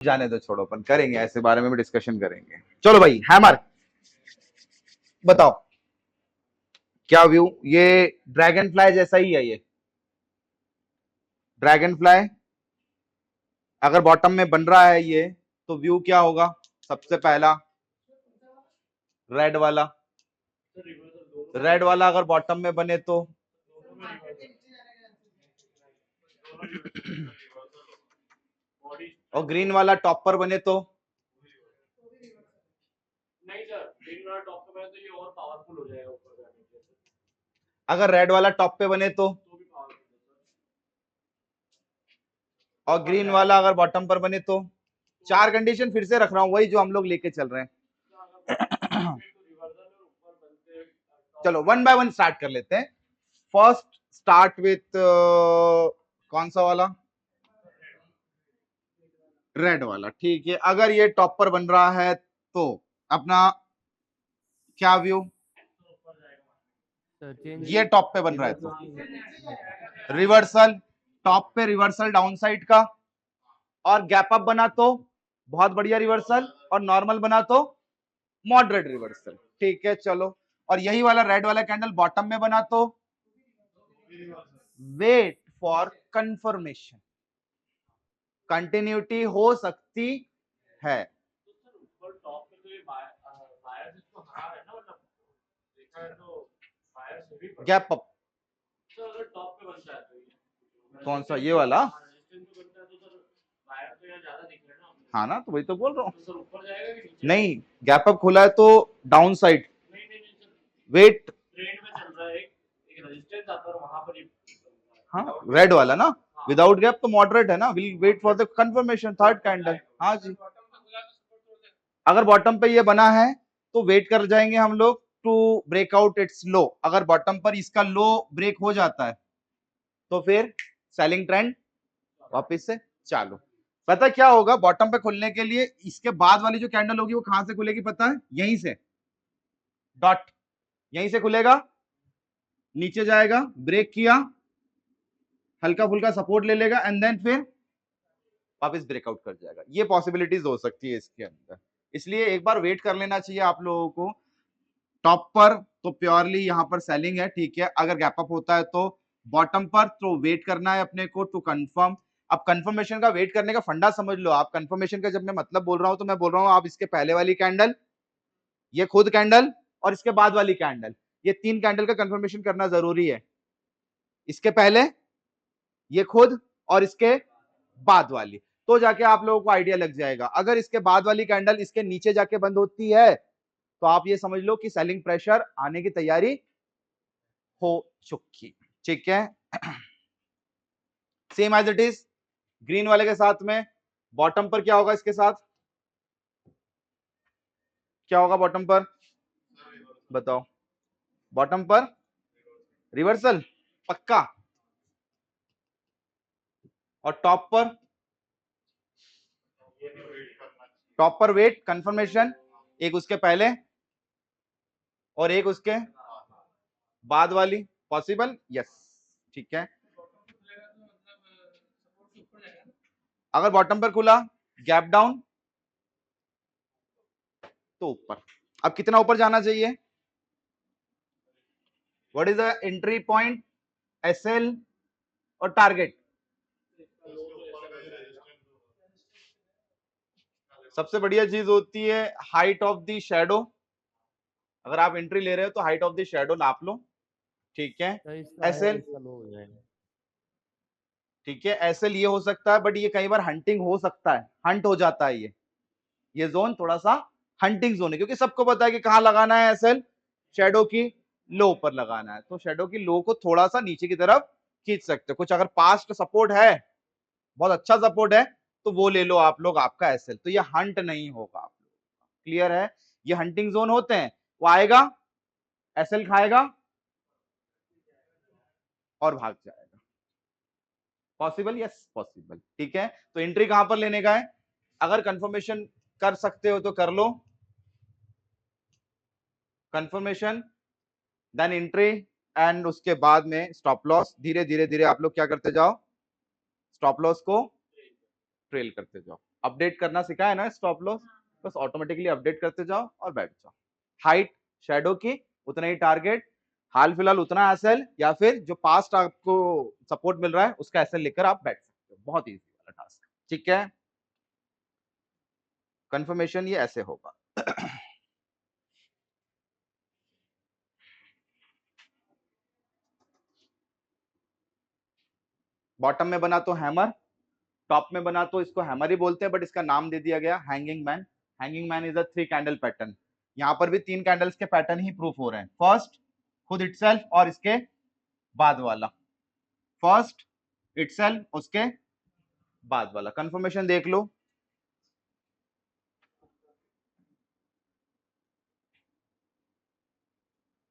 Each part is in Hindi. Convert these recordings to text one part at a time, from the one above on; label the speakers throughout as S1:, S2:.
S1: जाने दो, छोड़ो, अपन करेंगे ऐसे बारे में भी डिस्कशन करेंगे। चलो भाई, हैमर बताओ क्या व्यू। ये ड्रैगन फ्लाई जैसा ही है। ये ड्रैगन फ्लाई अगर बॉटम में बन रहा है ये, तो व्यू क्या होगा? सबसे पहला रेड वाला, रेड वाला अगर बॉटम में बने तो और ग्रीन वाला टॉप पर बने तो
S2: नहीं सर, ग्रीन वाला टॉप पे बने तो ये और पावरफुल हो जाएगा ऊपर जाने के लिए।
S1: अगर रेड वाला टॉप पे बने तो
S2: भी पावरफुल है
S1: और ग्रीन वाला अगर बॉटम पर बने तो। चार कंडीशन फिर से रख रहा हूं, वही जो हम लोग लेके चल रहे हैं। चलो वन बाय वन स्टार्ट कर लेते हैं। फर्स्ट स्टार्ट विथ कौन सा वाला? रेड वाला। ठीक है, अगर ये टॉप पर बन रहा है तो अपना क्या व्यू? ये टॉप पे बन रहा है तो रिवर्सल, टॉप पे रिवर्सल डाउन साइड का, और गैप अप बना तो बहुत बढ़िया रिवर्सल, और नॉर्मल बना तो मॉडरेट रिवर्सल। ठीक है चलो, और यही वाला रेड वाला कैंडल बॉटम में बना तो वेट फॉर कंफर्मेशन, कंटिन्यूटी हो सकती है।
S2: टॉप पे तो ये वायर जिसको हार है ना, मतलब देखा है तो वायर से भी
S1: गैप अप
S2: तो अगर टॉप पे बनता है तो ये
S1: कौन सा? ये वाला?
S2: रेजिस्टेंस पे बनता है तो सर वायर तो यहाँ ज्यादा दिख रहा है ना।
S1: हाँ ना, तो वही तो बोल रहा हूँ।
S2: तो सर ऊपर जाएगा कि नीचे?
S1: नहीं, गैप अप खुला है तो डाउन साइड
S2: नहीं नहीं नहीं सर,
S1: वेट।
S2: ट्रेंड में चल रहा है, एक रेजिस्टेंस आता है और वहां पर ही।
S1: हाँ, रेड वाला ना, विदाउट गैप तो मॉडरेट है ना। Will wait for the confirmation, third candle. हाँ जी, अगर बॉटम पे ये बना है तो वेट कर जाएंगे हम लोग टू ब्रेक आउट इट्स लो। अगर बॉटम पर इसका लो ब्रेक हो जाता है तो फिर सेलिंग ट्रेंड वापस से चालू। पता क्या होगा बॉटम पे खुलने के लिए? इसके बाद वाली जो कैंडल होगी वो कहां से खुलेगी पता है? यहीं से, डॉट यहीं से खुलेगा, नीचे जाएगा, ब्रेक किया, हल्का फुल्का सपोर्ट ले लेगा, एंड देन फिर वापस ब्रेकआउट कर जाएगा। ये पॉसिबिलिटीज हो सकती है इसके अंदर, इसलिए एक बार वेट कर लेना चाहिए आप लोगों को। टॉप पर तो प्योरली यहां पर सेलिंग है, ठीक है। अगर गैप अप होता है तो बॉटम पर तो वेट करना है अपने को टू कंफर्म। अब कंफर्मेशन का वेट करने का फंडा समझ लो आप। कंफर्मेशन का जब मैं मतलब बोल रहा हूं तो मैं बोल रहा हूं आप इसके पहले वाली कैंडल, ये खुद कैंडल, और इसके बाद वाली कैंडल, ये तीन कैंडल का कंफर्मेशन करना जरूरी है। इसके पहले, ये खुद, और इसके बाद वाली, तो जाके आप लोगों को आइडिया लग जाएगा। अगर इसके बाद वाली कैंडल इसके नीचे जाके बंद होती है तो आप ये समझ लो कि सेलिंग प्रेशर आने की तैयारी हो चुकी। ठीक है, same as it is green वाले के साथ में। बॉटम पर क्या होगा? इसके साथ क्या होगा? बॉटम पर बताओ। बॉटम पर रिवर्सल पक्का, और टॉप पर, टॉप पर वेट कंफर्मेशन, एक उसके पहले और एक उसके बाद वाली। पॉसिबल? यस, ठीक है। अगर बॉटम पर खुला, गैप डाउन, तो ऊपर। अब कितना ऊपर जाना चाहिए? What is the entry point, SL और टारगेट? सबसे बढ़िया चीज होती है हाइट ऑफ द शेडो। अगर आप एंट्री ले रहे हो तो हाइट ऑफ द शेडो नाप लो, ठीक है। एसएल, ठीक है, एसएल ये हो सकता है, बट ये कई बार हंटिंग हो सकता है, हंट हो जाता है ये जोन थोड़ा सा हंटिंग जोन है, क्योंकि सबको पता है कि कहां लगाना है एसएल, शेडो की लो पर लगाना है। तो शेडो की लो को थोड़ा सा नीचे की तरफ खींच सकते हो। कुछ अगर पास्ट सपोर्ट है, बहुत अच्छा सपोर्ट है, तो वो ले लो आप लोग आपका एसएल, तो ये हंट नहीं होगा आप लोग। क्लियर है? ये हंटिंग जोन होते हैं, वो आएगा, एसएल खाएगा और भाग जाएगा। पॉसिबल? यस पॉसिबल, ठीक है। तो एंट्री कहां पर लेने का है? अगर कंफर्मेशन कर सकते हो तो कर लो कंफर्मेशन, देन एंट्री, एंड उसके बाद में स्टॉप लॉस। धीरे धीरे धीरे आप लोग क्या करते जाओ, स्टॉप लॉस को ट्रेल करते जाओ। अपडेट करना सिखाया ना स्टॉप लॉस, बस ऑटोमेटिकली अपडेट करते जाओ और बैठ जाओ। हाइट शैडो की उतना ही टारगेट, हाल फिलहाल उतना एसएल, या फिर जो पास्ट आपको सपोर्ट मिल रहा है उसका एसएल लिखकर आप बैठ सकते हो। बहुत इजी वाला टास्क, ठीक है। कंफर्मेशन ये ऐसे होगा। बॉटम में बना तो हैमर, टॉप में बना तो इसको हैमर ही बोलते हैं, बट इसका नाम दे दिया गया hanging man. Hanging man is a 3 candle pattern. यहां पर भी 3 कैंडल्स के पैटर्न ही प्रूफ हो रहे हैं। फर्स्ट खुद इटसेल्फ और इसके बाद वाला, फर्स्ट इटसेल्फ उसके बाद वाला। कंफर्मेशन देख लो।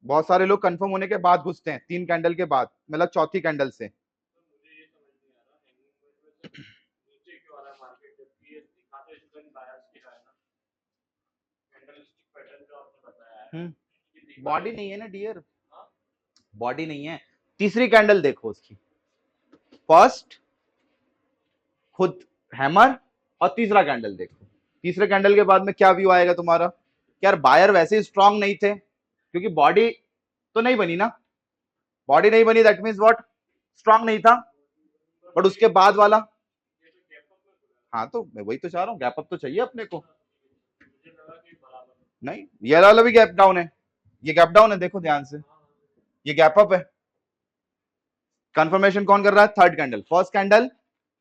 S1: बहुत सारे लोग कंफर्म होने के बाद घुसते हैं, 3 कैंडल के बाद, मतलब चौथी कैंडल से।
S2: मुझे ये समझ नहीं आ रहा हैंगिंग में नीचे क्यों आ रहा है मार्केट, जबकि ये दिखा तो इसमें बायर्स की है ना, कैंडलस्टिक पैटर्न जो आपने बताया है।
S1: बॉडी नहीं है ना डियर, बॉडी नहीं है। तीसरी कैंडल देखो उसकी, फर्स्ट खुद हैमर और तीसरा कैंडल देखो। तीसरे कैंडल के बाद में क्या व्यू आएगा तुम्हारा? यार बायर वैसे ही स्ट्रांग नहीं थे, क्योंकि बॉडी तो नहीं बनी ना, बॉडी नहीं बनी, दैट मींस व्हाट, स्ट्रांग नहीं था। बट उसके बाद वाला, हाँ तो मैं वही तो चाह रहा हूँ, गैप अप तो चाहिए अपने को। नहीं, ये वाला भी गैप डाउन है, ये गैप डाउन है, देखो ध्यान से, ये गैप अप है। कंफर्मेशन कौन कर रहा है? थर्ड कैंडल, फर्स्ट कैंडल,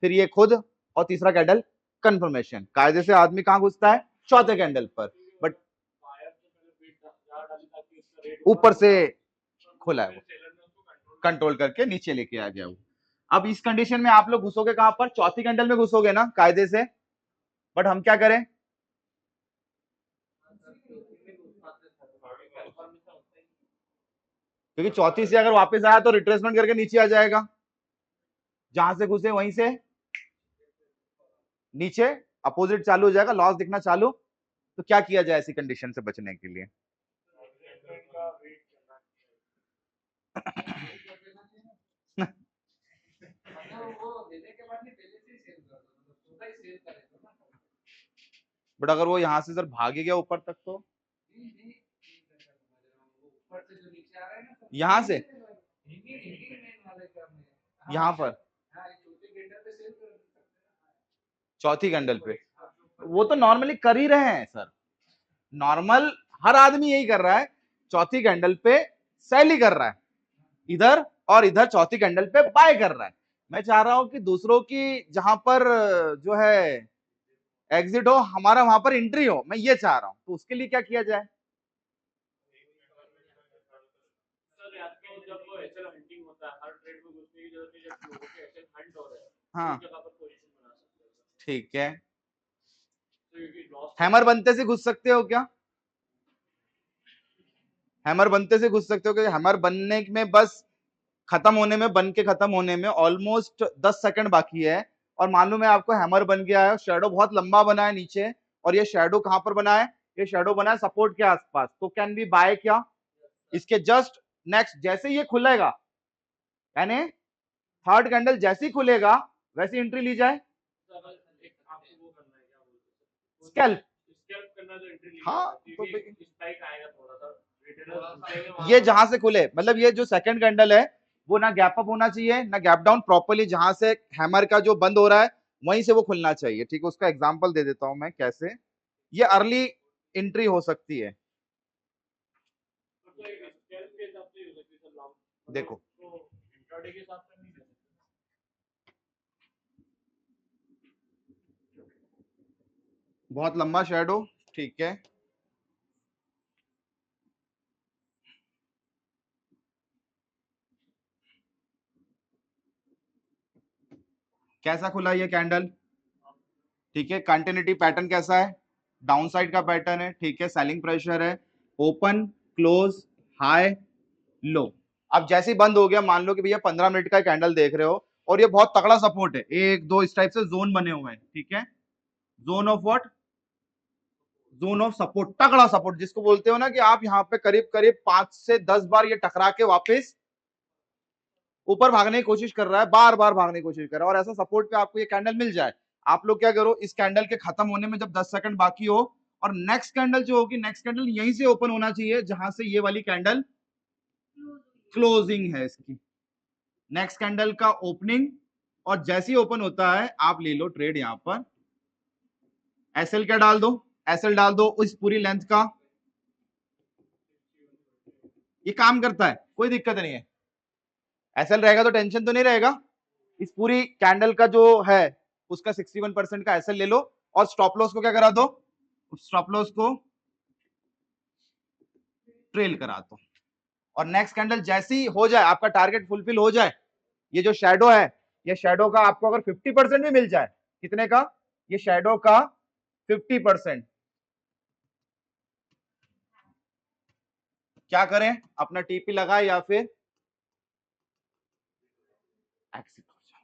S1: फिर ये खुद, और तीसरा कैंडल कंफर्मेशन। कायदे से आदमी कहां घुसता है? चौथे कैंडल पर, बट ऊपर से खुला है वो, कंट्रोल करके नीचे लेके आ गया वो। अब इस कंडीशन में आप लोग घुसोगे कहां पर? चौथी कैंडल में घुसोगे ना कायदे से, बट हम क्या करें? क्योंकि चौथी से अगर वापस आया तो रिट्रेसमेंट करके नीचे आ जाएगा, जहां से घुसे वहीं से नीचे अपोजिट चालू हो जाएगा, लॉस दिखना चालू। तो क्या किया जाए ऐसी कंडीशन से बचने के लिए? बट अगर वो यहां से सर भागे गया ऊपर तक तो यहां से यहां पर चौथी कैंडल पे, वो तो नॉर्मली कर ही रहे हैं सर, नॉर्मल हर आदमी यही कर रहा है। चौथी कैंडल पे सेल ही कर रहा है इधर, और इधर चौथी कैंडल पे बाय कर रहा है। मैं चाह रहा हूं कि दूसरों की जहां पर जो है एग्जिट हो, हमारा वहां पर एंट्री हो, मैं ये चाह रहा हूं। तो उसके लिए क्या किया जाए?
S2: जब वो एचएल हंटिंग होता है, हर ट्रेड में घुसने की जरूरत नहीं, जब लोगों के एचएल हंट हो रहे हैं,
S1: हाँ
S2: उस जगह पर पोजीशन बना सकते हैं।
S1: ठीक है,
S2: तो
S1: हैमर बनते से घुस सकते हो क्या? हैमर बनते से घुस सकते हो, क्योंकि हैमर बनने में बस खत्म होने में, बन के खत्म होने में ऑलमोस्ट 10 सेकंड बाकी है। और मालूम है आपको हैमर बन गया है, शैडो बहुत लंबा बना है नीचे, और ये शैडो कहां पर बना है? ये शैडो बना है सपोर्ट के आसपास। तो कैन बी बाय क्या? इसके जस्ट नेक्स्ट जैसे ये खुलेगा, यानी थर्ड कैंडल जैसे ही खुलेगा वैसे एंट्री ली जाए, स्कैल्प। हाँ तो ये जहां से खुले, मतलब ये जो सेकंड कैंडल है वो ना गैप अप होना चाहिए ना गैप डाउन, प्रॉपर्ली जहां से हैमर का जो बंद हो रहा है वहीं से वो खुलना चाहिए। ठीक है, उसका एग्जांपल दे देता हूं मैं कैसे ये अर्ली एंट्री हो सकती है। देखो बहुत लंबा शैडो, ठीक है, कैसा खुला ये कैंडल? ठीक है, कंटिन्यूटी पैटर्न कैसा है? डाउन साइड का पैटर्न है, ठीक है, सेलिंग प्रेशर है, ओपन क्लोज हाई लो। अब जैसे ही बंद हो गया, मान लो कि भैया 15 मिनट का कैंडल देख रहे हो और ये बहुत तगड़ा सपोर्ट है, एक दो इस टाइप से जोन बने हुए हैं, ठीक है, zone of what? Zone of support, तगड़ा सपोर्ट जिसको बोलते हो ना कि आप यहाँ पे करीब करीब 5 से 10 बार ये टकरा के वापस ऊपर भागने की कोशिश कर रहा है, बार बार भागने की कोशिश कर रहा है, और ऐसा सपोर्ट पे आपको ये कैंडल मिल जाए, आप लोग क्या करो, इस कैंडल के खत्म होने में जब 10 सेकंड बाकी हो और नेक्स्ट कैंडल जो होगी, नेक्स्ट कैंडल यहीं से ओपन होना चाहिए जहां से ये वाली कैंडल क्लोजिंग है इसकी। नेक्स्ट कैंडल का ओपनिंग और जैसे ही ओपन होता है आप ले लो ट्रेड। यहां पर एसएल क्या डाल दो, एसएल डाल दो इस पूरी लेंथ का। ये काम करता है, कोई दिक्कत नहीं है। एसएल रहेगा तो टेंशन तो नहीं रहेगा। इस पूरी कैंडल का जो है उसका 61% का एसएल ले लो और स्टॉप लॉस को क्या करा दो, स्टॉप लॉस को ट्रेल करा दो। और नेक्स्ट कैंडल जैसी हो जाए, आपका टारगेट फुलफिल हो जाए, ये जो शैडो है, ये शैडो का आपको अगर 50% भी मिल जाए, कितने का, ये शैडो का 50%, क्या करें, अपना टीपी लगाए या फिर एक्सिट हो जाए।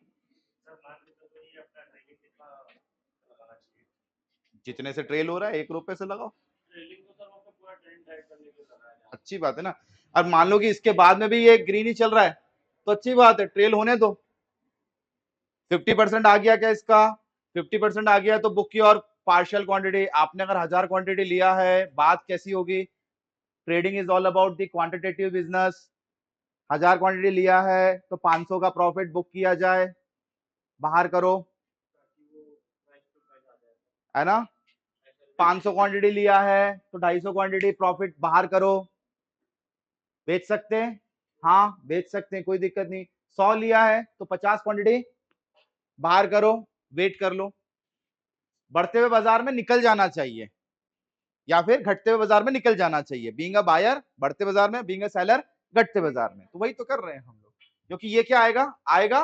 S1: जितने से ट्रेल हो रहा है 1 रुपए से लगाओ, अच्छी बात है ना। अब मान लो कि इसके बाद में भी ये ग्रीन ही चल रहा है तो अच्छी बात है, ट्रेल होने दो। 50% आ गया क्या इसका, 50% आ गया तो बुक की और पार्शियल क्वांटिटी। आपने अगर 1000 क्वांटिटी लिया है, बात कैसी होगी, trading is all about the quantitative business. 1000 quantity लिया है तो 500 का प्रॉफिट बुक किया जाए, बाहर करो, है ना। 500 क्वांटिटी लिया है तो 250 क्वांटिटी प्रॉफिट बाहर करो। बेच सकते हैं, हाँ बेच सकते हैं, कोई दिक्कत नहीं। 100 लिया है तो 50 क्वांटिटी बाहर करो, वेट कर लो। बढ़ते हुए बाजार में निकल जाना चाहिए या फिर घटते हुए बाजार में निकल जाना चाहिए। बीइंग अ बायर बढ़ते बाजार में, बीइंग अ सेलर घटते बाजार में। तो वही तो कर रहे हैं हम लोग, क्योंकि ये क्या आएगा, आएगा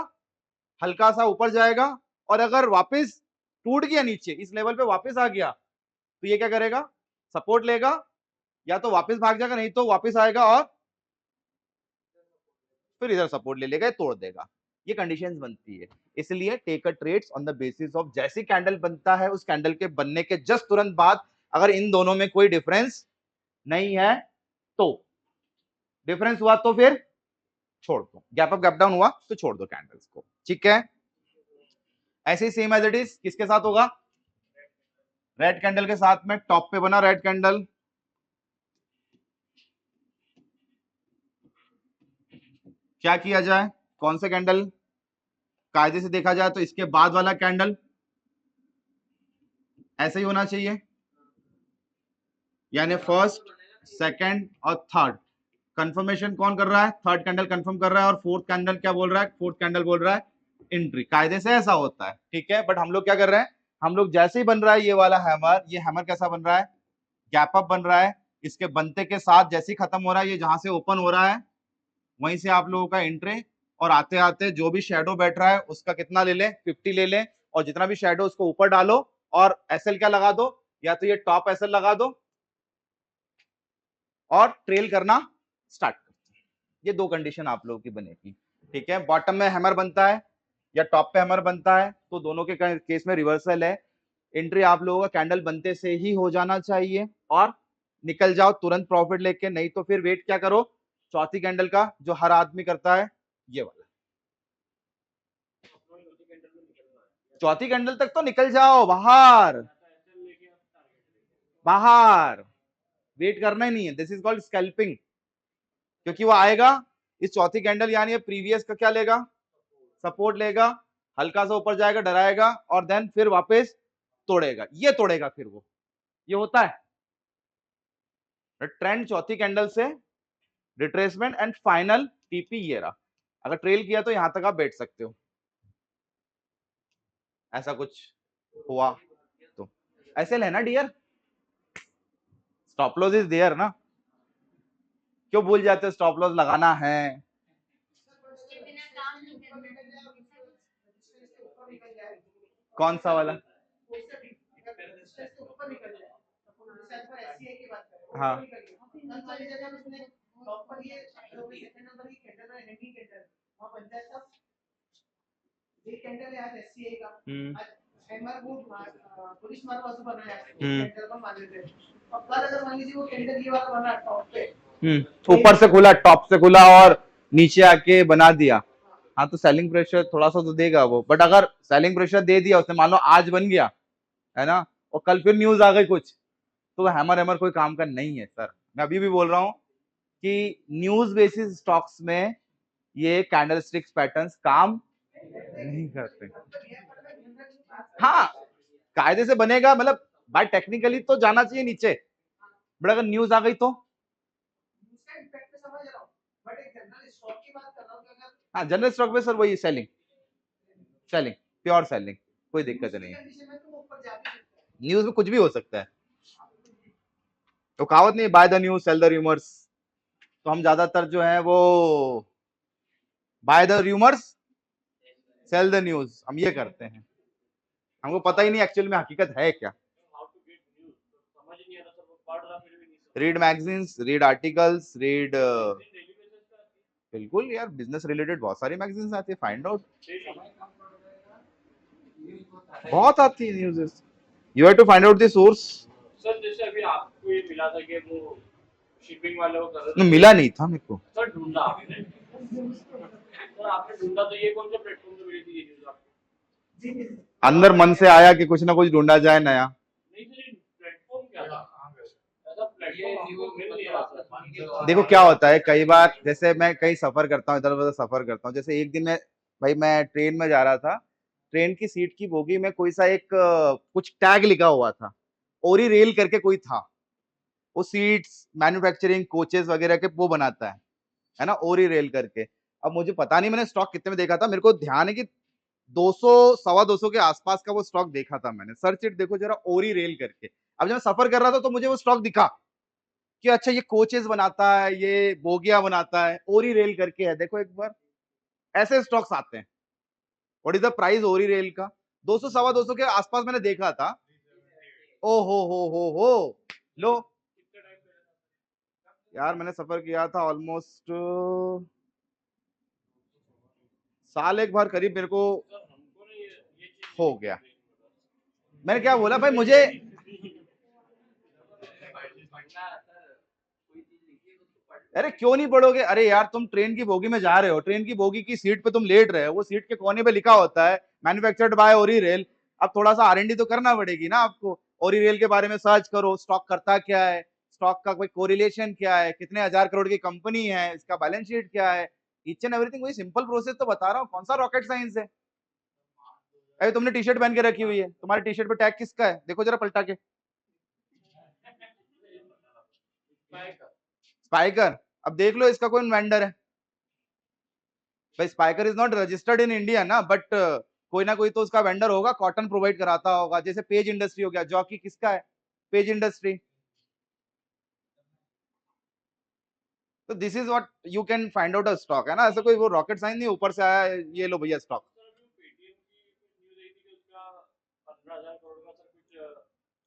S1: हल्का सा ऊपर जाएगा और अगर वापस टूट गया नीचे इस लेवल पे वापस आ गया तो ये क्या करेगा, सपोर्ट लेगा, या तो वापस भाग जाएगा, नहीं तो वापस आएगा और फिर इधर सपोर्ट ले लेगा, तोड़ देगा। ये कंडीशंस बनती है। इसलिए take a trades on the basis of जैसी कैंडल बनता है उस कैंडल के बनने के जस्ट तुरंत बाद अगर इन दोनों में कोई डिफरेंस नहीं है तो, डिफरेंस हुआ तो फिर छोड़ दो, गैप अप गैप डाउन हुआ तो छोड़ दो कैंडल्स को, ठीक है। ऐसे ही सेम एज इट इज किसके साथ होगा, रेड कैंडल के साथ में। टॉप पे बना रेड कैंडल, क्या किया जाए, कौन से कैंडल, कायदे से देखा जाए तो इसके बाद वाला कैंडल ऐसे ही होना चाहिए, यानी फर्स्ट, सेकंड और थर्ड। कंफर्मेशन कौन कर रहा है, थर्ड कैंडल कंफर्म कर रहा है और फोर्थ कैंडल क्या बोल रहा है, फोर्थ कैंडल बोल रहा है एंट्री। कायदे से ऐसा होता है, ठीक है। बट हम लोग क्या कर रहे हैं, हम लोग जैसे ही बन रहा है ये वाला हैमर, ये हैमर कैसा बन रहा है, गैप अप बन रहा है। इसके बनते के साथ जैसे ही खत्म हो रहा है, ये जहां से ओपन हो रहा है वहीं से आप लोगों का एंट्री, और आते आते जो भी शेडो बैठ रहा है उसका कितना ले लें, 50 ले लें, और जितना भी शेडो उसको ऊपर डालो और एसएल क्या लगा दो, या तो ये टॉप एसएल लगा दो और ट्रेल करना स्टार्ट करते हैं। ये 2 कंडीशन आप लोगों की बनेगी, ठीक है। बॉटम में हैमर बनता है या टॉप पे हैमर बनता है तो दोनों के केस में रिवर्सल है। एंट्री आप लोगों का कैंडल बनते से ही हो जाना चाहिए और निकल जाओ तुरंत प्रॉफिट लेके, नहीं तो फिर वेट क्या करो, चौथी कैंडल का जो हर आदमी करता है, ये वाला। चौथी कैंडल तक तो निकल जाओ बाहर, बाहर वेट करना ही नहीं है। दिस इज कॉल्ड स्कैल्पिंग, क्योंकि वो आएगा इस चौथी कैंडल यानी प्रीवियस का क्या लेगा, सपोर्ट लेगा, हल्का सा ऊपर जाएगा, डराएगा और देन फिर वापस तोड़ेगा, ये तोड़ेगा फिर वो, ये होता है ट्रेंड। चौथी कैंडल से रिट्रेसमेंट एंड फाइनल टीपी ये रहा। अगर ट्रेल किया तो यहां तक आप बैठ सकते हो, ऐसा कुछ हुआ तो ऐसे लेना dear, stop loss is there ना। क्यों भूल जाते हो स्टॉप लॉस लगाना है, कौन सा वाला, हाँ ऊपर से खुला, टॉप से खुला और नीचे आके बना दिया, हाँ तो सेलिंग प्रेशर थोड़ा सा तो देगा वो, बट अगर सेलिंग प्रेशर दे दिया उसने, मान लो आज बन गया है ना, और कल फिर न्यूज आ गई कुछ, तो हैमर हैमर कोई काम का नहीं है सर। मैं अभी भी बोल रहा हूँ कि न्यूज बेसिस स्टॉक्स में ये कैंडलस्टिक्स पैटर्न्स काम नहीं करते। हाँ कायदे से बनेगा, मतलब बाय टेक्निकली तो जाना चाहिए नीचे, बट अगर न्यूज आ गई तो हाँ जनरल स्टॉक में सर वही सेलिंग, सेलिंग प्योर सेलिंग, कोई दिक्कत नहीं है। न्यूज में कुछ भी हो सकता है, तो कहावत नहीं, buy the news sell the rumours, तो हम ज्यादातर जो है वो buy the rumours sell the news, हम ये करते हैं, हमको पता ही नहीं एक्चुअल में हकीकत है क्या।
S2: हाउ टू गेट न्यूज़ समझ ही नहीं आ रहा सर, वो पढ़ रहा फिर भी नहीं समझ
S1: read magazines, read articles, read
S2: daily basis पे आती
S1: बिल्कुल यार, बिजनेस रिलेटेड बहुत सारी मैगजीन्स आती है, फाइंड आउट,
S2: है डेली।
S1: बहुत आती है news, you have to find out the source.
S2: Sir जैसे अभी आपको ये मिला था कि वो शिपिंग वाले वो कर रहे थे,
S1: मिला नहीं था मेरे को
S2: सर ढूंढा आपने, सर आपने ढूंढा, तो ये कौन सा प्लेटफॉर्म पे मिली थी ये न्यूज़ आपको?
S1: अंदर मन से आया कि कुछ ना कुछ ढूंढा जाए नया।
S2: नहीं सर ये प्लेटफॉर्म क्या था, ऐसा प्लेटफॉर्म आपको मिल नहीं रहा सर।
S1: देखो क्या होता है, कई बार जैसे मैं कहीं सफर करता हूँ, इधर उधर सफर करता हूँ, जैसे एक दिन में भाई मैं ट्रेन में जा रहा था, ट्रेन की सीट की बोगी में कोई सा एक कुछ टैग लिखा हुआ था, ओरी रेल करके कोई था, वो सीट्स मैन्युफैक्चरिंग कोचेस वगैरह के वो बनाता है ना, ओरी रेल करके। अब मुझे पता नहीं मैंने स्टॉक कितने में देखा था, मेरे को ध्यान है कि 200 सवा 200 के आसपास का वो स्टॉक देखा था मैंने, सर्च इट देखो जरा, ओरी रेल करके। अब जब मैं सफर कर रहा था तो मुझे वो स्टॉक दिखा कि अच्छा ये कोचेस बनाता है, ये बोगिया बनाता है, ओरी रेल करके है, देखो एक बार, ऐसे स्टॉक्स आते हैं। व्हाट इज द प्राइस ओरी रेल का, 200 सवा 200 के आसपास मैंने देखा था। ओ हो लो
S2: कितने टाइम पे
S1: यार, मैंने सफर किया था ऑलमोस्ट साल एक भर करीब, मेरे को
S2: सर हमको ना ये चीज
S1: हो गया। मैंने क्या बोला भाई, मुझे अरे क्यों नहीं पढ़ोगे, अरे यार तुम ट्रेन की बोगी में जा रहे हो, ट्रेन की बोगी की सीट पे तुम लेट रहे हो, वो सीट के कोने पे लिखा होता है मैन्युफैक्चर्ड बाय ओरी रेल। अब थोड़ा सा आरएनडी तो करना पड़ेगी ना आपको, ओरी रेल के बारे में सर्च करो, स्टॉक करता क्या है, स्टॉक का कोई कोरिलेशन क्या है, कितने हजार करोड़ की कंपनी है, इसका बैलेंस शीट क्या है, ईच एंड एवरीथिंग। वही सिंपल प्रोसेस तो बता रहा हूँ, कौन सा रॉकेट साइंस है। अरे तुमने टी शर्ट पहन के रखी हुई है, तुम्हारी टी शर्ट पे टैग किसका है, देखो जरा पलटा के। स्पाइकर, अब देख लो इसका कोई वेंडर है भाई, Spyker is not registered in India ना, बट कोई ना कोई तो उसका वेंडर होगा, कॉटन प्रोवाइड कराता होगा, जैसे पेज इंडस्ट्री हो गया, जॉकी किसका है, पेज इंडस्ट्री। तो this is what you can find out a stock, है ना, ऐसा कोई वो रॉकेट साइंस नहीं ऊपर से आया ये लो भैया स्टॉक।
S2: पेटीएम की न्यूज आई थी कि उसका 15,000 करोड़ का सर कुछ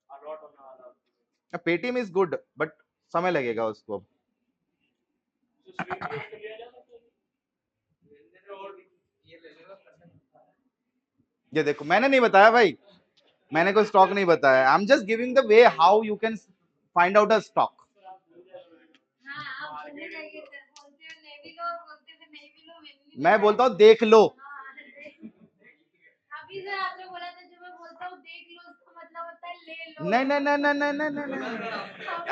S2: अलॉट होने वाला।
S1: पेटीएम इज गुड, बट समय लगेगा उसको।
S2: तो स्विंग ट्रेड पे लिया जा सकता है और
S1: ये देखो मैंने नहीं बताया भाई, मैंने कोई स्टॉक नहीं बताया, I am just giving the way how you can find out a stock.
S3: हाँ आप बोलने जाइए सर, बोलते हो नहीं भी लो, बोलते हो नहीं भी लो,
S1: मैं बोलता हूँ देख लो,
S3: अभी सर आपने बोला था, जो मैं बोलता हूँ देख लो, उसका मतलब होता है ले लो।
S1: नहीं नहीं नहीं नहीं नहीं नहीं नहीं,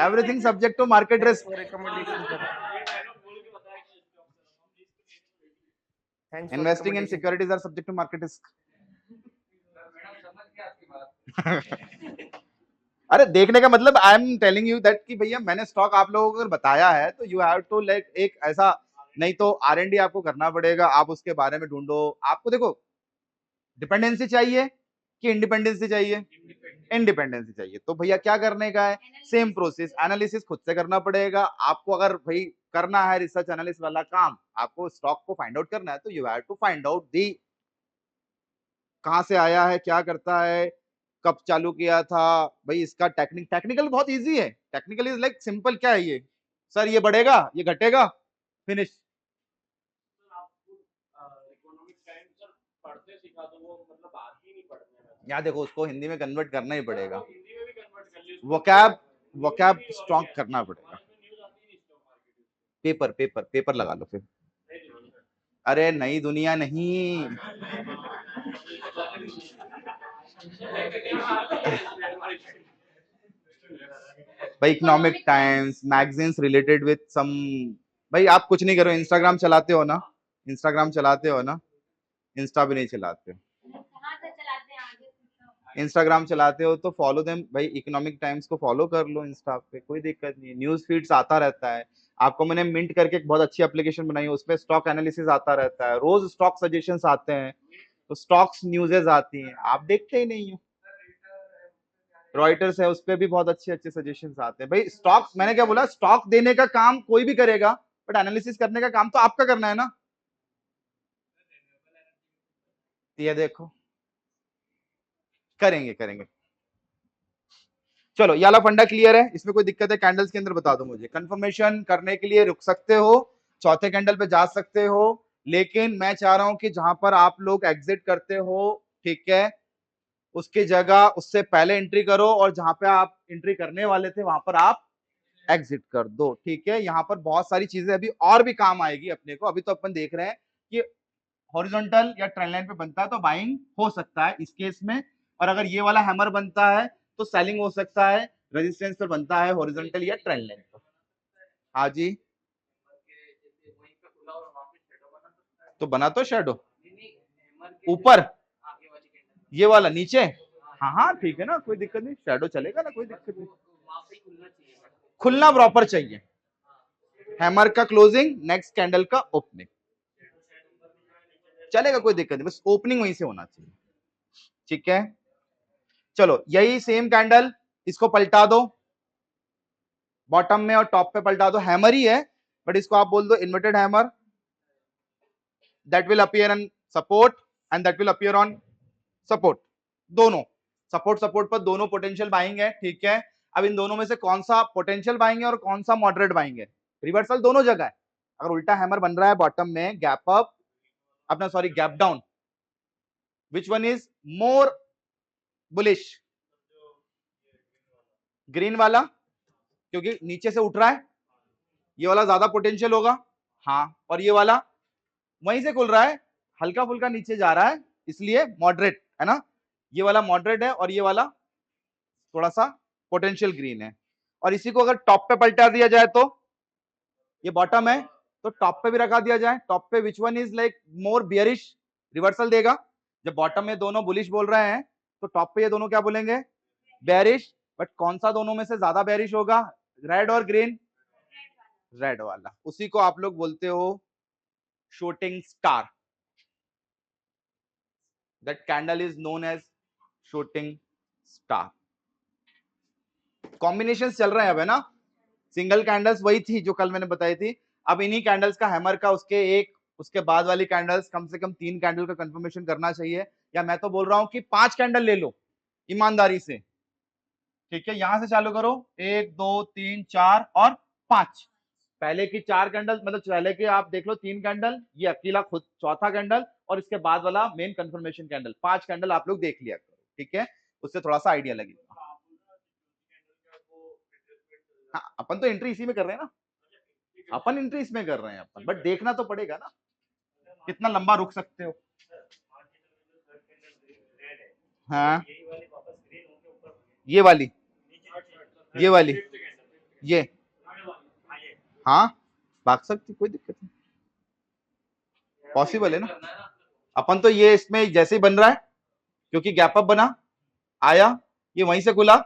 S1: everything subject to market risk.
S4: Recommendation sir,
S2: ये डायलॉग बोल के बताया कि स्टॉक सर हम इसको
S4: thanks for
S1: investing in
S4: recommendation.
S1: Securities are subject to market risk. अरे देखने का मतलब, I am telling you that कि भैया मैंने स्टॉक आप लोगों को अगर बताया है तो यू हैव टू लाइक एक ऐसा, नहीं तो आरएनडी आपको करना पड़ेगा, आप उसके बारे में ढूंढो। आपको देखो डिपेंडेंसी चाहिए कि इंडिपेंडेंसी चाहिए, इंडिपेंडेंसी चाहिए, तो भैया क्या करने का है, सेम प्रोसेस, एनालिसिस खुद से करना पड़ेगा आपको। अगर भाई करना है रिसर्च एनालिसिस वाला काम, आपको स्टॉक को फाइंड आउट करना है, तो you have to find out the कहां से आया है, क्या करता है, कब चालू किया था, भाई इसका टेक्निकल बहुत इजी है, टेक्निकल इज लाइक सिंपल, क्या है ये सर, ये बढ़ेगा ये घटेगा, फिनिश।
S2: सर आपको इकोनॉमिक्स टाइम सर पढ़ते सीखा तो वो मतलब आती ही नहीं पढ़ने में।
S1: यहाँ देखो उसको हिंदी में कन्वर्ट करना ही पड़ेगा,
S2: वो हिंदी में भी कन्वर्ट कर लिया
S1: वोकैब वोकैब स्ट्रॉन्ग करना पड़ेगा।
S2: हमारे को न्यूज़ आती ही नहीं स्टॉक मार्केट में।
S1: पेपर पेपर पेपर लगा लो फिर।
S2: नहीं देखो सर
S1: अरे नई दुनिया नहीं, भाई Economic Times, magazines related with some. भाई आप कुछ नहीं करो, इंस्टाग्राम चलाते हो ना? इंस्टाग्राम चलाते हो ना? इंस्टा भी नहीं चलाते हो?
S3: कहाँ से चलाते हैं आगे पूछो।
S1: इंस्टाग्राम चलाते हो तो फॉलो देम भाई, इकोनॉमिक टाइम्स को फॉलो कर लो इंस्टा पे, कोई दिक्कत नहीं है। न्यूज फीड्स आता रहता है आपको, मैंने मिंट करके एक बहुत अच्छी एप्लीकेशन बनाई है, उसपे स्टॉक एनालिसिस आता रहता है, रोज स्टॉक सजेशंस आते हैं, तो स्टॉक्स न्यूज़ेस आती हैं, आप देखते ही नहीं हो। रॉयटर्स है, उस पर भी बहुत अच्छे अच्छे सजेशंस आते हैं। भाई स्टॉक, मैंने क्या बोला, स्टॉक देने का काम कोई भी करेगा, बट एनालिसिस करने का काम तो आपका करना है ना। ये देखो, करेंगे करेंगे। चलो ये वाला फंडा क्लियर है, इसमें कोई दिक्कत है? कैंडल्स के अंदर बता दो मुझे, कंफर्मेशन करने के लिए रुक सकते हो, चौथे कैंडल पे जा सकते हो, लेकिन मैं चाह रहा हूं कि जहां पर आप लोग एग्जिट करते हो, ठीक है, उसकी जगह उससे पहले एंट्री करो, और जहां पे आप एंट्री करने वाले थे वहां पर आप एग्जिट कर दो, ठीक है। यहाँ पर बहुत सारी चीजें अभी और भी काम आएगी अपने को। अभी तो अपन देख रहे हैं कि हॉरिजॉन्टल या ट्रेंड लाइन पे बनता है तो बाइंग हो सकता है इस केस में, और अगर ये वाला हैमर बनता है तो सेलिंग हो सकता है, रेजिस्टेंस पर बनता है हॉरिजॉन्टल या ट्रेंड लाइन पर। हाँ जी, तो बना तो शेडो ऊपर, ये वाला नीचे, हाँ हाँ ठीक है ना, कोई दिक्कत नहीं, शेडो चलेगा ना, कोई दिक्कत नहीं, खुलना प्रॉपर चाहिए। हैमर का क्लोजिंग, नेक्स्ट कैंडल का ओपनिंग, चलेगा, कोई दिक्कत नहीं, बस ओपनिंग वहीं से होना चाहिए, ठीक है। चलो यही सेम कैंडल, इसको पलटा दो, बॉटम में और टॉप पे पलटा दो, हैमर ही है बट इसको आप बोल दो inverted hammer, that will appear on support and that will appear on support, दोनों सपोर्ट सपोर्ट पर दोनों पोटेंशियल बाइंग है, ठीक है। अब इन दोनों में से कौन सा पोटेंशियल बाइंग है और कौन सा मॉडरेट बाइंग है? रिवर्सल दोनों जगह है। अगर उल्टा हैमर बन रहा है बॉटम में, गैप अप अपना, sorry gap down, which one is more bullish? Green वाला, क्योंकि नीचे से उठ रहा है, ये वाला ज्यादा पोटेंशियल होगा, हाँ, और ये वाला वहीं से खुल रहा है, हल्का फुल्का नीचे जा रहा है, इसलिए मॉडरेट है ना। ये वाला मॉडरेट है और ये वाला थोड़ा सा पोटेंशियल ग्रीन है। और इसी को अगर टॉप पे पलटा दिया जाए तो, ये बॉटम है तो टॉप पे भी रखा दिया जाए, टॉप पे which one is like more bearish? Reversal देगा। जब बॉटम में दोनों बुलिश बोल रहे हैं तो टॉप पे ये दोनों क्या बोलेंगे? बेरिश। बट कौन सा दोनों में से ज्यादा बेरिश होगा, रेड और ग्रीन? रेड वाला, उसी को आप लोग बोलते हो shooting star. That candle is known as shooting star. Combination चल रहे हैं अब, है ना। सिंगल कैंडल्स वही थी जो कल मैंने बताई थी, अब इन्हीं कैंडल्स का हैमर का उसके एक, उसके बाद वाली कैंडल्स कम से कम 3 कैंडल का कंफर्मेशन करना चाहिए, या मैं तो बोल रहा हूं कि 5 कैंडल ले लो ईमानदारी से, ठीक है। यहां से चालू करो, 1 2 3 4 और 5, पहले की 4 कैंडल, मतलब पहले के आप देख लो 3 कैंडल, ये अकेला खुद चौथा कैंडल, और इसके बाद वाला मेन कंफर्मेशन कैंडल, 5 कैंडल आप लोग देख लिया करो, ठीक है, उससे थोड़ा सा आइडिया लगेगा। हाँ, अपन तो एंट्री इसी में कर रहे हैं ना, अपन एंट्री इसमें कर रहे हैं अपन, बट देखना तो पड़ेगा ना कितना लंबा रुक सकते हो। हाँ, ये वाली, ये वाली, ये, हाँ भाग सकती, कोई दिक्कत नहीं, पॉसिबल है ना। अपन तो ये इसमें जैसे ही बन रहा है, क्योंकि गैप अप बना, आया, ये वहीं से खुला,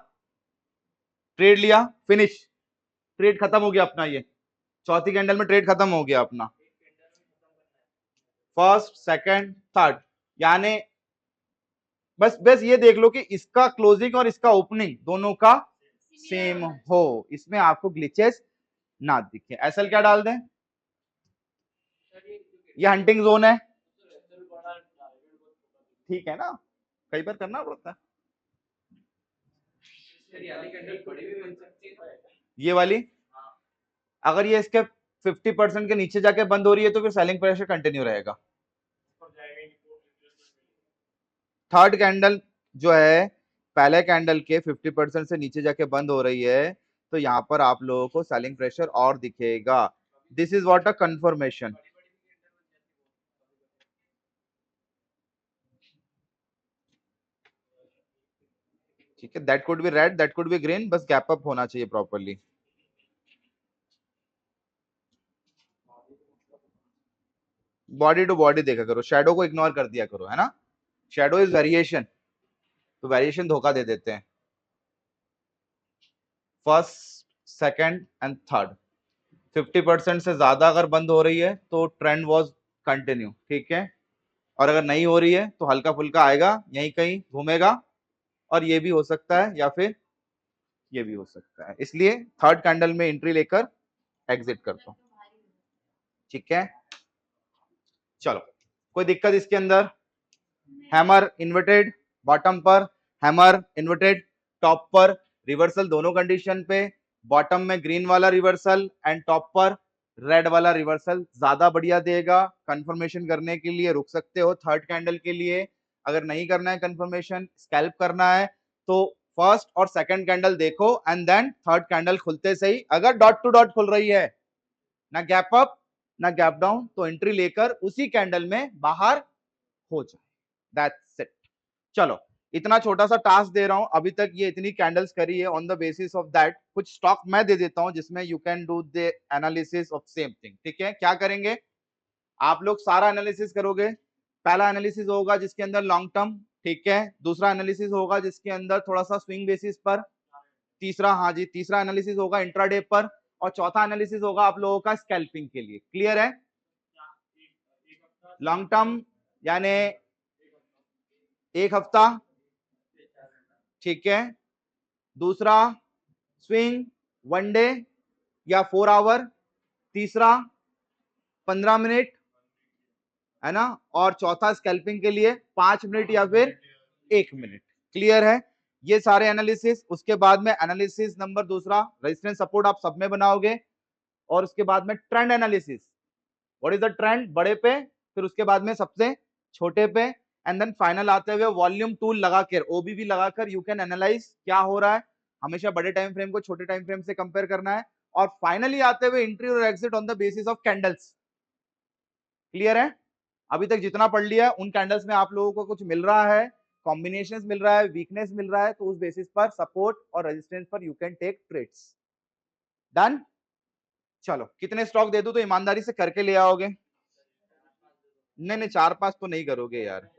S1: ट्रेड लिया, फिनिश, ट्रेड खत्म हो गया अपना, ये चौथी कैंडल में ट्रेड खत्म हो गया अपना, फर्स्ट सेकंड थर्ड, यानी बस बस ये देख लो कि इसका क्लोजिंग और इसका ओपनिंग दोनों का सेम हो, इसमें आपको ग्लिचेस ना दिखे। एसएल क्या डाल दें? ये हंटिंग जोन है, ठीक है ना, कई बार करना पड़ता है। ये वाली अगर ये इसके 50% के नीचे जाके बंद हो रही है तो फिर सेलिंग प्रेशर कंटिन्यू रहेगा। थर्ड कैंडल जो है पहले कैंडल के 50% से नीचे जाके बंद हो रही है, तो यहां पर आप लोगों को सेलिंग प्रेशर और दिखेगा। This is what a confirmation. ठीक है, that could be red, that could be green, बस गैप अप होना चाहिए प्रॉपरली। बॉडी टू बॉडी देखा करो, शेडो को इग्नोर कर दिया करो, है ना। शेडो इज वेरिएशन, तो वेरिएशन धोखा दे देते हैं। फर्स्ट, सेकंड एंड थर्ड 50% से ज्यादा अगर बंद हो रही है तो ट्रेंड वाज कंटिन्यू, ठीक है। और अगर नहीं हो रही है तो हल्का फुल्का आएगा, यहीं कहीं घूमेगा, और ये भी हो सकता है या फिर ये भी हो सकता है, इसलिए थर्ड कैंडल में एंट्री लेकर एग्जिट करता हूं, ठीक है। चलो, कोई दिक्कत इसके अंदर? हैमर इन्वर्टेड बॉटम पर, हैमर इन्वर्टेड टॉप पर, रिवर्सल दोनों कंडीशन पे, बॉटम में ग्रीन वाला रिवर्सल एंड टॉप पर रेड वाला रिवर्सल ज्यादा बढ़िया देगा। कंफर्मेशन करने के लिए रुक सकते हो थर्ड कैंडल के लिए। अगर नहीं करना है कंफर्मेशन, स्कैल्प करना है, तो फर्स्ट और सेकंड कैंडल देखो एंड देन थर्ड कैंडल खुलते सही अगर डॉट टू डॉट खुल रही है, ना गैप अप ना गैप डाउन, तो एंट्री लेकर उसी कैंडल में बाहर हो जाए। That's it. चलो, इतना छोटा सा टास्क दे रहा हूं, अभी तक ये इतनी कैंडल्स करी है, on the basis of that कुछ स्टॉक मैं दे देता हूं जिसमें you can do the analysis of same thing, ठीक है। क्या करेंगे, आप लोग सारा एनालिसिस करोगे। पहला एनालिसिस होगा जिसके अंदर लॉन्ग टर्म, ठीक है। दूसरा एनालिसिस होगा जिसके अंदर थोड़ा सा स्विंग बेसिस पर। तीसरा, हाँ जी, तीसरा एनालिसिस होगा इंट्राडे पर। और चौथा एनालिसिस होगा आप लोगों का स्कैल्पिंग के लिए। क्लियर है? लॉन्ग टर्म यानी एक हफ्ता, ठीक है। दूसरा स्विंग 1 डे या 4 आवर। तीसरा 15 मिनट, है ना। और चौथा स्कैल्पिंग के लिए 5 मिनट या फिर 1 मिनट। क्लियर है? ये सारे एनालिसिस, उसके बाद में एनालिसिस नंबर दूसरा रेजिस्टेंस सपोर्ट आप सब में बनाओगे, और उसके बाद में trend analysis, what is the trend बड़े पे, फिर उसके बाद में सबसे छोटे पे, एंड देन फाइनल आते हुए वॉल्यूम टूल लगाकर, ओबीवी लगाकर यू कैन एनालाइज क्या हो रहा है। हमेशा बड़े टाइम फ्रेम को छोटे टाइम फ्रेम से कंपेयर करना है, और फाइनली आते हुए एंट्री और exit on the basis of candles. Clear है? अभी तक जितना पढ़ लिया उन कैंडल्स में आप लोगों को कुछ मिल रहा है, कॉम्बिनेशंस मिल रहा है, वीकनेस मिल रहा है, तो उस बेसिस पर सपोर्ट और रेजिस्टेंस पर you can take trades. Done? चलो, कितने स्टॉक दे दूं तो ईमानदारी से करके ले आओगे? नहीं नहीं, 4-5 तो नहीं करोगे यार।